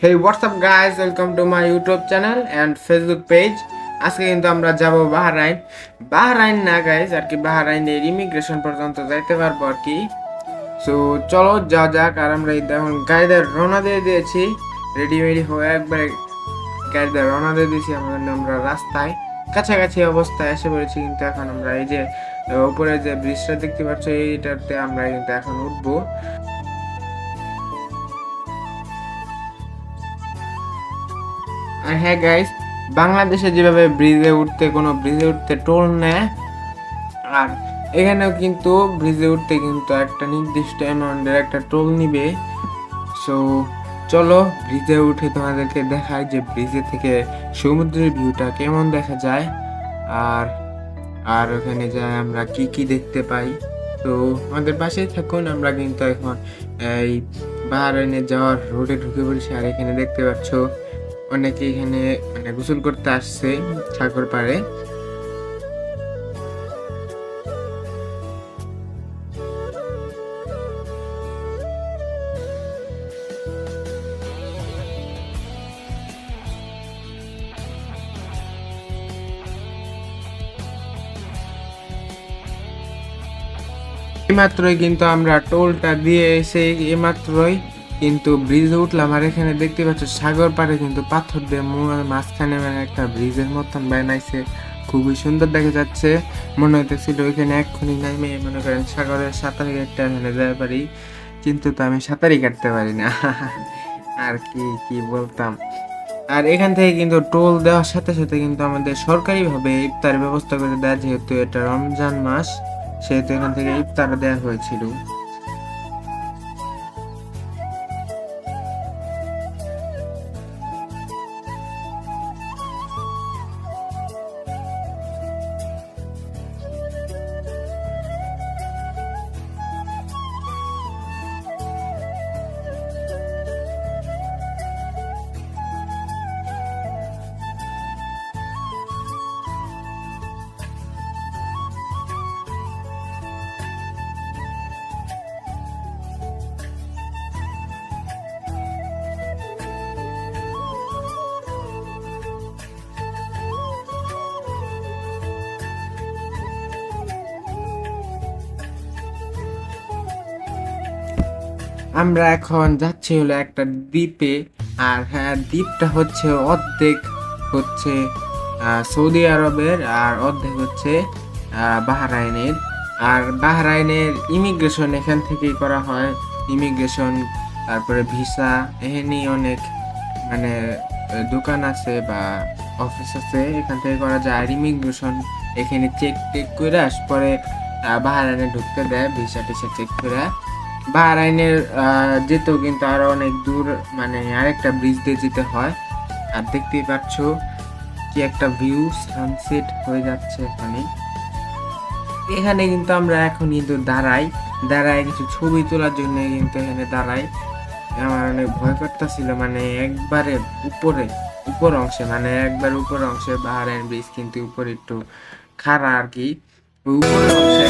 Hey, what's up guys? Welcome to my YouTube channel and Facebook page. আজকে কিন্তু আমরা যাব বাহরাইন না গাইস আর কি বাহরাইনের ইমিগ্রেশন পর্যন্ত যাইতে পারবো আর কি। সো চলো যাওয়া যাক। আর আমরা এখন গাড়িতে রওনা দিয়ে দিয়েছি, রেডি হয়ে একবারে গাড়িতে রওনা দিয়ে দিয়েছি। আমরা রাস্তায় কাছাকাছি অবস্থায় এসে পড়েছি, কিন্তু এখন আমরা এই যে উপরে যে ব্রিজটা দেখতে পাচ্ছ এইটাতে আমরা কিন্তু এখন উঠবো। আর হ্যাঁ গাইস, বাংলাদেশে যেভাবে কোনো ব্রিজে উঠতে টোল নেয়, আর এখানেও কিন্তু ব্রিজে উঠতে কিন্তু একটা নির্দিষ্ট অ্যামাউন্টের একটা টোল নিবে। সো চলো ব্রিজে উঠে তোমাদেরকে দেখাই যে ব্রিজে থেকে সমুদ্রের ভিউটা কেমন দেখা যায়, আর আর ওখানে যায় আমরা কি কি দেখতে পাই। তো আমাদের পাশেই থাকুন। আমরা কিন্তু এখন এই বাহরাইনে যাওয়ার রোডে ঢুকে পড়েছি। আর এখানে দেখতে পাচ্ছ অনেকে এখানে মানে গোসল করতে আসছে সাগর পাড়ে। এইমাত্রই কিন্তু আমরা টোলটা দিয়ে এসে এইমাত্রই কিন্তু ব্রিজে উঠলাম। আর এখানে দেখতে পাচ্ছ সাগর পাড়ে কিন্তু পাথর দিয়ে মাঝখানে মানে একটা ব্রিজের মতন বানাইছে, খুবই সুন্দর দেখা যাচ্ছে। মনে হইতেছিল ওইখানে এক্ষুনি নামে মনে করেন সাগরের সাঁতার একটা এখানে যেতে পারি, কিন্তু তো আমি সাঁতারই কাটতে পারি না। আর কি কি বলতাম। আর এখান থেকে কিন্তু টোল দেওয়ার সাথে সাথে কিন্তু আমাদের সরকারিভাবে ইফতার ব্যবস্থা করে দেয়, যেহেতু এটা রমজান মাস সেহেতু এখান থেকে ইফতার দেওয়া হয়েছিল। আমরা এখন যাচ্ছি হলো একটা দ্বীপে। আর হ্যাঁ, দ্বীপটা হচ্ছে অর্ধেক হচ্ছে সৌদি আরবের আর অর্ধেক হচ্ছে বাহরাইনের। আর বাহরাইনের ইমিগ্রেশন এখান থেকেই করা হয়। ইমিগ্রেশন, তারপরে ভিসা, এখানে অনেক মানে দোকান আছে বা অফিস আছে, এখান থেকে করা যায়। আর ইমিগ্রেশন এখানে চেক টেক করে পরে বাহরাইনে ঢুকতে দেয়, ভিসা টিসা চেক করে। বাহরাইনের যেতেও কিন্তু আরো অনেক দূর, মানে আরেকটা ব্রিজ দিয়ে যেতে হয়। আর দেখতেই পাচ্ছ কি একটা ভিউ, সানসেট হয়ে যাচ্ছে এখানে। এখানে কিন্তু আমরা এখন কিন্তু দাঁড়াই কিছু ছবি তোলার জন্য কিন্তু এখানে দাঁড়াই। আমার অনেক ভয় করতেছিল, মানে একবারে উপর অংশে, মানে একবার উপর অংশে বাহরাইন ব্রিজ কিন্তু উপরে একটু খাড়া আর কি, উপরের অংশে